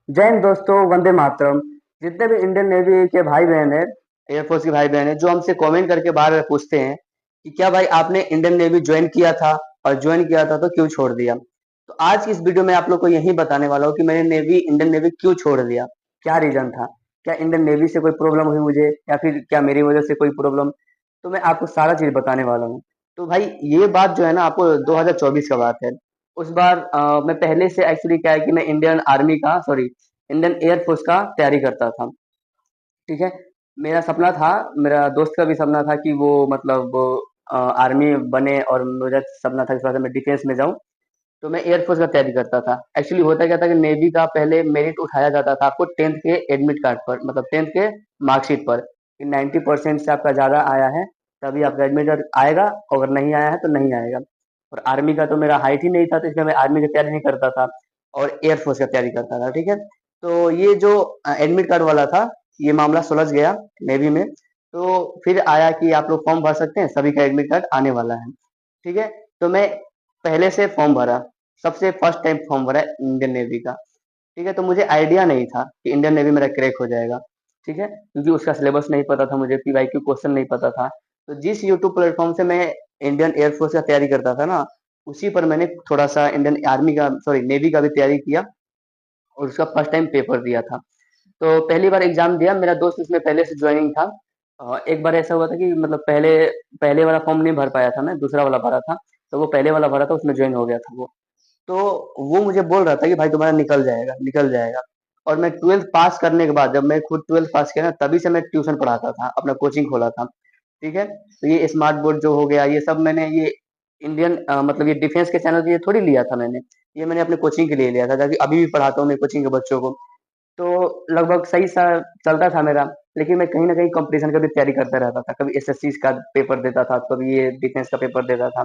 जय हिंद दोस्तों, वंदे मातरम। जितने भी इंडियन नेवी के भाई बहन है, एयरफोर्स के भाई बहन है, जो हमसे कमेंट करके बार बार पूछते हैं कि क्या भाई आपने इंडियन नेवी ज्वाइन किया था, और ज्वाइन किया था तो क्यों छोड़ दिया। तो आज की इस वीडियो में आप लोग को यही बताने वाला हूँ कि मैंने इंडियन नेवी क्यों छोड़ दिया, क्या रीजन था। क्या इंडियन नेवी से कोई प्रॉब्लम हुई मुझे, या फिर क्या मेरी वजह से कोई प्रॉब्लम। तो मैं आपको सारा चीज बताने वाला हूँ। तो भाई ये बात जो है ना, आपको 2024 का बात है। उस बार मैं पहले से एक्चुअली क्या है कि मैं इंडियन आर्मी का, सॉरी, इंडियन एयरफोर्स का तैयारी करता था। ठीक है। मेरा सपना था, मेरा दोस्त का भी सपना था कि वो मतलब आर्मी बने, और मेरा सपना था कि थोड़ा सा मैं डिफेंस में जाऊं। तो मैं एयरफोर्स का तैयारी करता था। एक्चुअली होता क्या था कि नेवी का पहले मेरिट उठाया जाता था आपको 10th के एडमिट कार्ड पर, मतलब 10th के मार्कशीट पर, कि 90% से आपका ज़्यादा आया है तभी आपका एडमिट कार्ड आएगा, अगर नहीं आया है तो नहीं आएगा। और आर्मी का तो मेरा हाइट ही नहीं था, तो इसलिए मैं आर्मी की तैयारी नहीं करता था और एयरफोर्स का तैयारी करता था। ठीक है। तो ये जो एडमिट कार्ड वाला था, ये मामला सुलझ गया नेवी में। तो फिर आया कि आप लोग फॉर्म भर सकते हैं, सभी का एडमिट कार्ड आने वाला है। ठीक है। तो मैं पहले से फॉर्म भरा, सबसे फर्स्ट टाइम फॉर्म भरा इंडियन नेवी का। ठीक है। तो मुझे आइडिया नहीं था कि इंडियन नेवी मेरा क्रैक हो जाएगा। ठीक है, क्योंकि उसका सिलेबस नहीं पता था मुझे, पीवाईक्यू क्वेश्चन नहीं पता था। तो जिस यूट्यूब प्लेटफॉर्म से मैं इंडियन एयरफोर्स का तैयारी करता था ना, उसी पर मैंने थोड़ा सा इंडियन आर्मी का, सॉरी, नेवी का भी तैयारी किया, और उसका फर्स्ट टाइम पेपर दिया था। तो पहली बार एग्जाम दिया, मेरा दोस्त उसमें पहले से ज्वाइनिंग था। एक बार ऐसा हुआ था कि मतलब पहले पहले वाला फॉर्म नहीं भर पाया था, मैं दूसरा वाला भरा था। तो वो पहले वाला भरा था, उसमें ज्वाइन हो गया था वो। तो वो मुझे बोल रहा था कि भाई तुम्हारा निकल जाएगा, निकल जाएगा। और मैं 12th पास करने के बाद, जब मैं खुद 12th पास किया ना, तभी से मैं ट्यूशन पढ़ाता था, अपना कोचिंग खोला था। ठीक है। तो ये स्मार्ट बोर्ड जो हो गया, ये सब मैंने ये इंडियन मतलब ये डिफेंस के चैनल से ये थोड़ी लिया था मैंने। ये मैंने अपने कोचिंग के लिए लिया था, ताकि अभी भी पढ़ाता हूँ मैं कोचिंग के बच्चों को। तो लगभग सही सा चलता था मेरा। लेकिन मैं कहीं ना कहीं कंपटीशन का भी तैयारी करता रहता था, कभी एसएससी का पेपर देता था, कभी ये डिफेंस का पेपर देता था।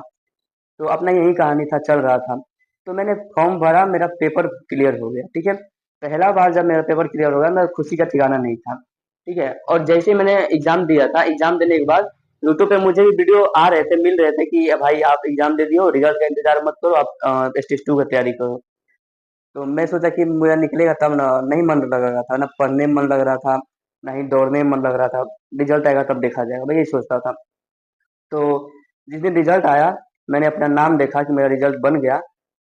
तो अपना यही कहानी था, चल रहा था। तो मैंने फॉर्म भरा, मेरा पेपर क्लियर हो गया। ठीक है। पहला बार जब मेरा पेपर क्लियर हो गया, मेरा खुशी का ठिकाना नहीं था। ठीक है। और जैसे ही मैंने एग्जाम दिया था, एग्जाम देने के बाद यूट्यूब पे मुझे भी वीडियो आ रहे थे, मिल रहे थे कि भाई आप एग्जाम दे दियो, रिजल्ट का इंतजार मत करो, आप स्टेज 2 का तैयारी करो। तो मैं सोचा कि मेरा निकलेगा तब ना, नहीं मन लग रहा था, ना पढ़ने में मन लग रहा था, ना ही दौड़ने में मन लग रहा था। रिजल्ट आएगा तब देखा जाएगा, मैं यही सोचता था। तो जिस दिन रिजल्ट आया, मैंने अपना नाम देखा कि मेरा रिजल्ट बन गया।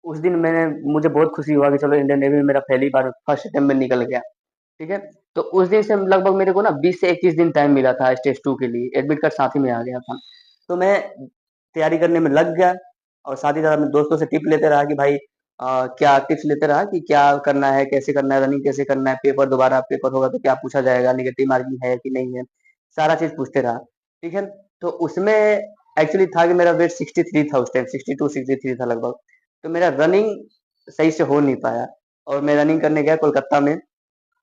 उस दिन मैंने मुझे बहुत खुशी हुआ कि चलो इंडियन नेवी में मेरा पहली बार फर्स्ट अटेम्प्ट में निकल गया। ठीक है। तो उस दिन से लगभग मेरे को ना 20 से 21 दिन टाइम मिला था स्टेज 2 के लिए, एडमिट कार्ड साथ ही में आ गया था। तो मैं तैयारी करने में लग गया, और साथ ही साथ अपने दोस्तों से टिप लेते रहा कि भाई क्या टिप्स लेते रहा कि क्या करना है, कैसे करना है, रनिंग कैसे करना है, पेपर दोबारा पेपर होगा तो क्या पूछा जाएगा, निगेटिव मार्किंग है कि नहीं है, सारा चीज पूछते रहा। ठीक है। तो उसमें एक्चुअली था कि मेरा वेट 63 था उस टाइम, 62 63 था लगभग। तो मेरा रनिंग सही से हो नहीं पाया, और मैं रनिंग करने गया कोलकाता में।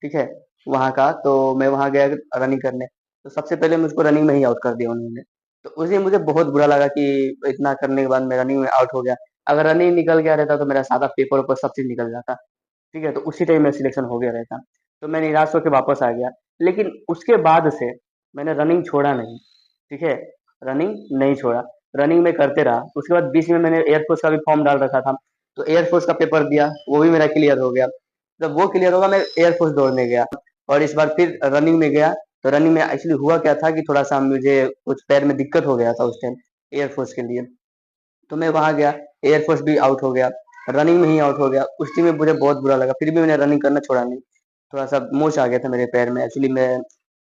ठीक है। वहाँ का, तो मैं वहाँ गया रनिंग करने। तो सबसे पहले मुझको रनिंग में ही आउट कर दिया उन्होंने। तो उस दिन मुझे बहुत बुरा लगा कि इतना करने के बाद मैं रनिंग में आउट हो गया। अगर रनिंग निकल गया रहता तो मेरा सादा पेपर ऊपर सब चीज निकल जाता। ठीक है। तो उसी टाइम मेरा सिलेक्शन हो गया रहता। तो मैं निराश होकर वापस आ गया। लेकिन उसके बाद से मैंने रनिंग छोड़ा नहीं। ठीक है। रनिंग नहीं छोड़ा, रनिंग में करते रहा। उसके बाद बीच में मैंने एयरफोर्स का भी फॉर्म डाल रखा था। तो एयरफोर्स का पेपर दिया, वो भी मेरा क्लियर हो गया। जब वो क्लियर होगा, मैं एयरफोर्स दौड़ने गया, और इस बार फिर रनिंग में गया। तो रनिंग में एक्चुअली हुआ क्या था कि थोड़ा सा मुझे कुछ पैर में दिक्कत हो गया था उस टाइम एयरफोर्स के लिए। तो मैं वहां गया, एयरफोर्स भी आउट हो गया, रनिंग में ही आउट हो गया। उस टाइम में मुझे बहुत बुरा लगा, फिर भी मैंने रनिंग करना छोड़ा नहीं। थोड़ा सा मोच आ गया था मेरे पैर में, एक्चुअली मैं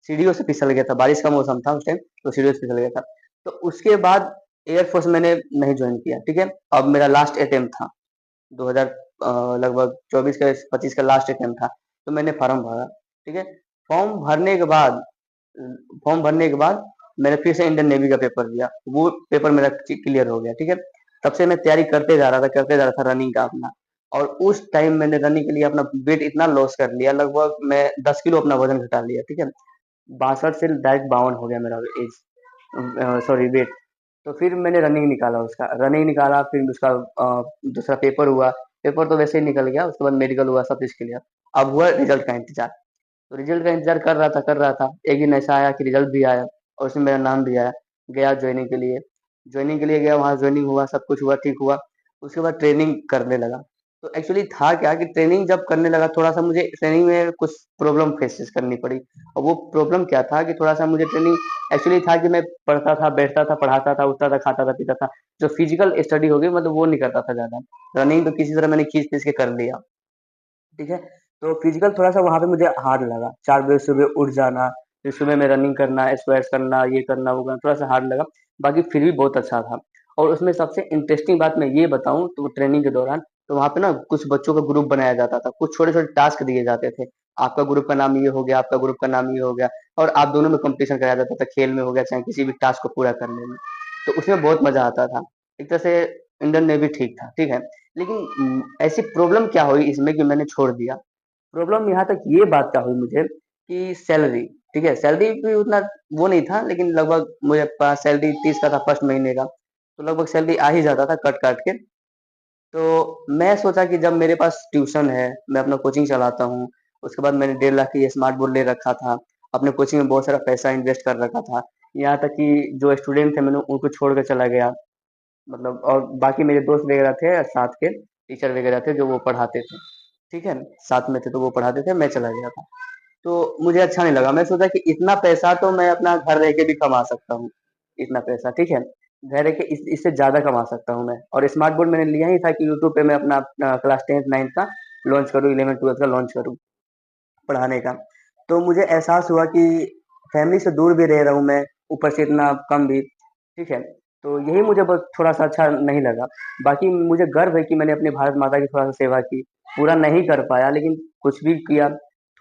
सीढ़ियों से फिसल गया था, बारिश का मौसम था उस टाइम, तो सीढ़ियों से फिसल गया था। तो उसके बाद एयरफोर्स मैंने नहीं ज्वाइन किया। ठीक है। अब मेरा लास्ट अटेम्प्ट था, 2000 लगभग 24 का 25 का लास्ट अटेम्प्ट था। तो मैंने फॉर्म भरा। ठीक है। फॉर्म भरने के बाद फॉर्म भरने के बाद मैंने फिर से इंडियन नेवी का पेपर दिया, वो पेपर मेरा क्लियर हो गया। ठीक है। तब से मैं तैयारी करते जा रहा था, करते जा रहा था रनिंग का अपना। और उस टाइम मैंने रनिंग के लिए अपना वेट इतना लॉस कर लिया, लगभग मैं 10 किलो अपना वजन घटा लिया। ठीक है। 62 से डायरेक्ट 52 हो गया मेरा एज, सॉरी, वेट। तो फिर मैंने रनिंग निकाला, उसका रनिंग निकाला, फिर उसका दूसरा पेपर हुआ। पेपर तो वैसे ही निकल गया, उसके बाद मेडिकल हुआ, सब चीज क्लियर। अब हुआ रिजल्ट का इंतजार। तो रिजल्ट का इंतजार कर रहा था। एक दिन ऐसा आया कि रिजल्ट भी आया, और उसमें मेरा नाम भी आया। गया ज्वाइनिंग के लिए गया, वहाँ ज्वाइनिंग हुआ, सब कुछ हुआ, ठीक हुआ। उसके बाद ट्रेनिंग करने लगा। तो एक्चुअली था क्या कि ट्रेनिंग जब करने लगा थोड़ा सा मुझे ट्रेनिंग में कुछ प्रॉब्लम फेसेस करनी पड़ी। और वो प्रॉब्लम क्या था कि थोड़ा सा मुझे ट्रेनिंग एक्चुअली था कि मैं पढ़ता था, बैठता था, पढ़ाता था, उठता था, खाता था, पीता था। जो फिजिकल स्टडी हो गई मतलब वो नहीं करता था ज्यादा। रनिंग तो किसी तरह मैंने खींच खींच के कर लिया। ठीक है। तो फिजिकल थोड़ा सा वहां पे मुझे हार्ड लगा, 4 बजे सुबह उठ जाना, फिर सुबह में रनिंग करना, स्क्वाट्स करना, ये करना वो करना, थोड़ा सा हार्ड लगा। बाकी फिर भी बहुत अच्छा था। और उसमें सबसे इंटरेस्टिंग बात मैं ये बताऊं तो ट्रेनिंग के दौरान तो वहां पे ना कुछ बच्चों का ग्रुप बनाया जाता था, कुछ छोटे छोटे टास्क दिए जाते थे। आपका ग्रुप का नाम ये हो गया, आपका ग्रुप का नाम ये हो गया। और आप दोनों में कंपटीशन कराया जाता था, खेल में हो गया चाहे किसी भी टास्क को पूरा करने में। तो उसमें बहुत मजा आता था। एक तरह से इंडियन नेवी ठीक था, ठीक है। लेकिन ऐसी प्रॉब्लम क्या हुई इसमें कि मैंने छोड़ दिया। प्रॉब्लम यहाँ तक ये बात का हुई मुझे कि सैलरी, ठीक है, सैलरी भी उतना वो नहीं था, लेकिन लगभग मुझे पास सैलरी 30 का था फर्स्ट महीने का। तो लगभग सैलरी आ ही जाता था कट काट के। तो मैं सोचा कि जब मेरे पास ट्यूशन है, मैं अपना कोचिंग चलाता हूँ, उसके बाद मैंने 1.5 लाख की स्मार्ट बोर्ड ले रखा था, अपने कोचिंग में बहुत सारा पैसा इन्वेस्ट कर रखा था। यहाँ तक कि जो स्टूडेंट थे मैंने उनको छोड़ कर चला गया। मतलब और बाकी मेरे दोस्त वगैरह थे साथ के टीचर वगैरह थे जो वो पढ़ाते थे। ठीक है, साथ में थे तो वो पढ़ाते थे, मैं चला गया था। तो मुझे अच्छा नहीं लगा। मैं सोचा कि इतना पैसा तो मैं अपना घर रह के भी कमा सकता हूँ। इतना पैसा, ठीक है, घर रह के इससे ज्यादा कमा सकता हूँ मैं। और स्मार्ट बोर्ड मैंने लिया ही था कि यूट्यूब पे मैं अपना क्लास 10th 9th का लॉन्च करूँ, 11th 12th का लॉन्च करूँ पढ़ाने का। तो मुझे एहसास हुआ कि फैमिली से दूर भी रह रहा हूँ मैं, ऊपर से इतना कम भी, ठीक है। तो यही मुझे बस थोड़ा सा अच्छा नहीं लगा। बाकी मुझे गर्व है कि मैंने अपनी भारत माता की थोड़ा सा सेवा की। पूरा नहीं कर पाया लेकिन कुछ भी किया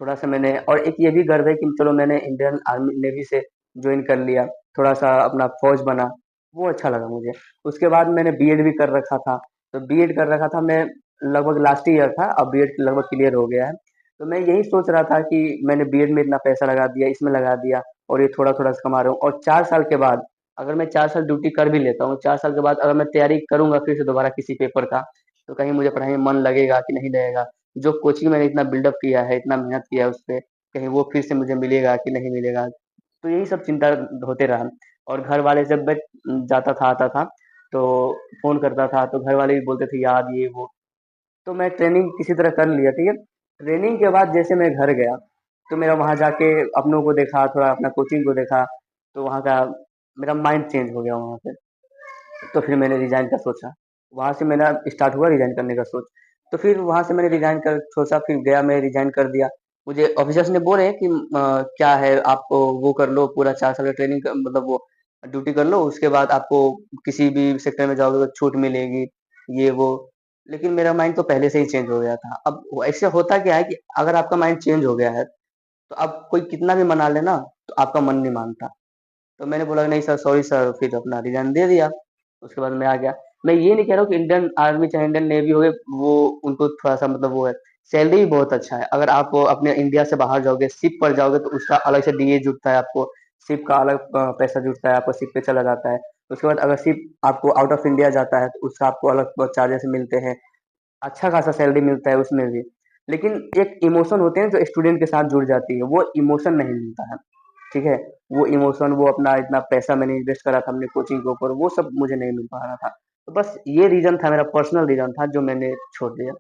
थोड़ा सा मैंने। और एक ये भी गर्व है कि चलो मैंने इंडियन आर्मी नेवी से ज्वाइन कर लिया, थोड़ा सा अपना फौज बना, वो अच्छा लगा मुझे। उसके बाद मैंने बीएड भी कर रखा था। तो बीएड कर रखा था मैं, लगभग लास्ट ईयर था, अब बीएड लगभग क्लियर हो गया है। तो मैं यही सोच रहा था कि मैंने बीएड में इतना पैसा लगा दिया, इसमें लगा दिया, और ये थोड़ा थोड़ा सा कमा रहा हूँ। और 4 साल के बाद अगर मैं 4 साल ड्यूटी कर भी लेता हूँ, 4 साल के बाद अगर मैं तैयारी करूंगा फिर से दोबारा किसी पेपर का, तो कहीं मुझे पढ़ाई में मन लगेगा कि नहीं लगेगा। जो कोचिंग मैंने इतना बिल्डअप किया है, इतना मेहनत किया है उस पर, कहीं वो फिर से मुझे मिलेगा कि नहीं मिलेगा। तो यही सब चिंता होते रहा। और घर वाले जब मैं जाता था आता था तो फोन करता था तो घर वाले भी बोलते थे याद ये वो। तो मैं ट्रेनिंग किसी तरह कर लिया, ठीक है। ट्रेनिंग के बाद जैसे मैं घर गया तो मेरा वहाँ जाके अपनों को देखा, थोड़ा अपना कोचिंग को देखा, तो वहाँ का मेरा माइंड चेंज हो गया वहाँ पे। तो फिर मैंने रिजाइन का सोचा, वहाँ से मेरा स्टार्ट हुआ रिजाइन करने का सोच। तो फिर वहाँ से मैंने रिजाइन कर सोचा, फिर गया मैं रिजाइन कर दिया। मुझे ऑफिसर्स ने बोले कि क्या है आप वो कर लो पूरा 4 साल का ट्रेनिंग मतलब वो ड्यूटी कर लो, उसके बाद आपको किसी भी सेक्टर में जाओगे तो छूट मिलेगी, ये वो। लेकिन मेरा माइंड तो पहले से ही चेंज हो गया था। अब ऐसे होता क्या है कि अगर आपका माइंड चेंज हो गया है तो अब कोई कितना भी मना लेना तो आपका मन नहीं मानता। तो मैंने बोला नहीं सर, सॉरी सर, फिर अपना रिजाइन दे दिया। उसके बाद मैं आ गया। मैं ये नहीं कह रहा हूँ कि इंडियन आर्मी चाहे इंडियन नेवी हो गए वो उनको थोड़ा सा मतलब वो है, सैलरी भी बहुत अच्छा है। अगर आप अपने इंडिया से बाहर जाओगे, शिप पर जाओगे, तो उसका अलग से डीए जुटता है आपको, शिप का अलग पैसा जुटता है, आपको शिप पे चला जाता है। उसके बाद अगर शिप आपको आउट ऑफ इंडिया जाता है तो उसका आपको अलग चार्जेस मिलते हैं, अच्छा खासा सैलरी मिलता है उसमें भी। लेकिन एक इमोशन होते हैं जो स्टूडेंट के साथ जुड़ जाती है, वो इमोशन नहीं मिलता है, ठीक है। वो इमोशन, वो अपना इतना पैसा मैंने इन्वेस्ट करा था अपने कोचिंग के ऊपर, वो सब मुझे नहीं मिल पा रहा था। तो बस ये रीजन था, मेरा पर्सनल रीजन था जो मैंने छोड़ दिया,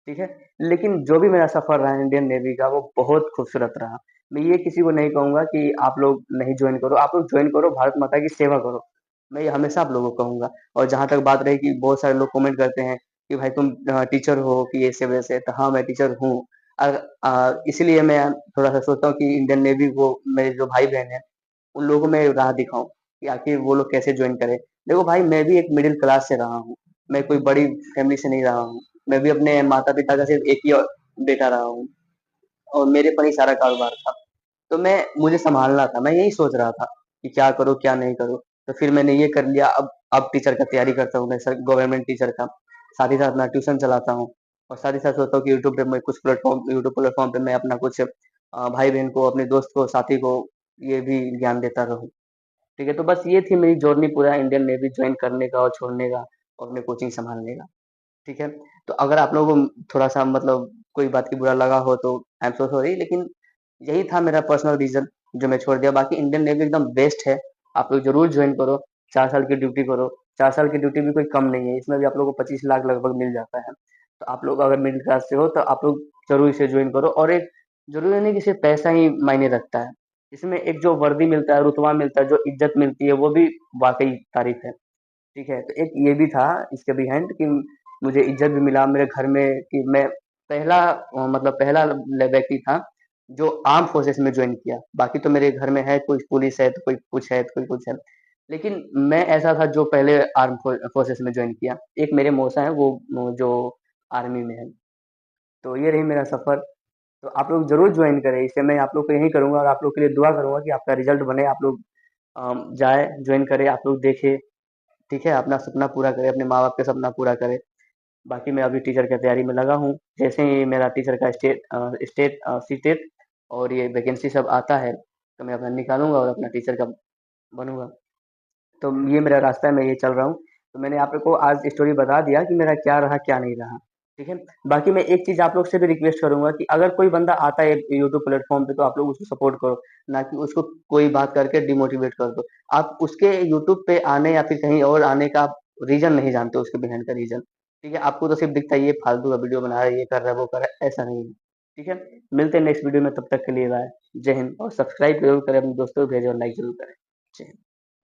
ठीक है। लेकिन जो भी मेरा सफर रहा इंडियन नेवी का वो बहुत खूबसूरत रहा। मैं ये किसी को नहीं कहूंगा कि आप लोग नहीं ज्वाइन करो, आप लोग ज्वाइन करो, भारत माता की सेवा करो। मैं ये हमेशा आप लोगों को कहूंगा। और जहां तक बात रही कि बहुत सारे लोग कमेंट करते हैं कि भाई तुम टीचर हो कि ऐसे वैसे, तो हाँ मैं टीचर हूँ। इसलिए मैं थोड़ा सा सोचता हूँ कि इंडियन नेवी को मेरे जो भाई बहन है उन लोगों को मैं राह दिखाऊं कि आखिर वो लोग कैसे ज्वाइन करें। देखो भाई, मैं भी एक मिडिल क्लास से रहा हूँ, मैं कोई बड़ी फैमिली से नहीं रहा हूँ। मैं भी अपने माता पिता का सिर्फ एक ही बेटा रहा हूँ, और मेरे पर ही सारा कारोबार था। तो मैं मुझे संभालना था, मैं यही सोच रहा था कि क्या करूँ क्या नहीं करूँ। तो फिर मैंने ये कर लिया। अब टीचर का तैयारी करता हूँ मैं, सर गवर्नमेंट टीचर का। साथ ही साथ अपना ट्यूशन चलाता हूँ। और साथ ही साथ सोचता हूँ कि यूट्यूब प्लेटफॉर्म पे मैं अपना कुछ भाई बहन को, अपने दोस्त को, साथी को ये भी ज्ञान देता रहूँ। ठीक है, तो बस ये थी मेरी जर्नी पूरा इंडियन नेवी ज्वाइन करने का और छोड़ने का और अपने कोचिंग संभालने का। ठीक है। तो अगर आप लोगों को थोड़ा सा मतलब कोई बात की बुरा लगा हो तो आई एम सो सॉरी, लेकिन यही था मेरा पर्सनल रीजन जो मैं छोड़ दिया। बाकी इंडियन नेवी एकदम बेस्ट है, आप लोग जरूर ज्वाइन करो। 4 साल की ड्यूटी करो, 4 साल की ड्यूटी भी कोई कम नहीं है, इसमें भी आप लोगों को 25 लाख लगभग मिल जाता है। तो आप लोग अगर मिडिल क्लास से हो तो आप लोग जरूर इसे ज्वाइन करो। और एक जरूरी नहीं कि सिर्फ पैसा ही मायने रखता है, इसमें एक जो वर्दी मिलता है, रुतबा मिलता है, जो इज्जत मिलती है, वो भी वाकई तारीफ है। ठीक है, तो एक ये भी था इसके बिहाइंड कि मुझे इज्जत भी मिला मेरे घर में, कि मैं पहला मतलब पहला व्यक्ति था जो आर्म फोर्सेस में ज्वाइन किया। बाकी तो मेरे घर में है, कोई पुलिस है तो कोई कुछ है तो कोई कुछ है, लेकिन मैं ऐसा था जो पहले आर्म फोर्सेस में ज्वाइन किया। एक मेरे मौसा है वो जो आर्मी में है। तो ये रही मेरा सफर। तो आप लोग जरूर ज्वाइन करें इसे, मैं आप लोग को यही करूंगा और आप लोग के लिए दुआ करूंगा कि आपका रिजल्ट बने, आप लोग जाए ज्वाइन करें, आप लोग देखें। ठीक है, अपना सपना पूरा करें, अपने माँ बाप का सपना पूरा करें। बाकी मैं अभी टीचर की तैयारी में लगा हूँ। जैसे ही मेरा टीचर का स्टेट सीटेट और ये वैकेंसी सब आता है तो मैं अपना निकालूंगा और अपना टीचर का बनूंगा। तो ये मेरा रास्ता है, मैं ये चल रहा हूँ। तो मैंने आप लोग को आज स्टोरी बता दिया कि मेरा क्या रहा क्या नहीं रहा। ठीक है, बाकी मैं एक चीज आप लोग से भी रिक्वेस्ट करूंगा कि अगर कोई बंदा आता है यूट्यूब प्लेटफॉर्म पे तो आप लोग उसको सपोर्ट करो, ना कि उसको कोई बात करके डिमोटिवेट कर दो। आप उसके यूट्यूब पे आने या फिर कहीं और आने का रीजन नहीं जानते, उसके बिहाइंड का रीजन। ठीक है, आपको तो सिर्फ दिखता है ये फालतू का वीडियो बना रहा है, ये कर रहा है, वो कर रहा है, ऐसा नहीं है। ठीक है, मिलते हैं नेक्स्ट वीडियो में, तब तक के लिए बाय। जय हिंद, और सब्सक्राइब जरूर करें, अपने दोस्तों को भेजें और लाइक जरूर करें। जय हिंद।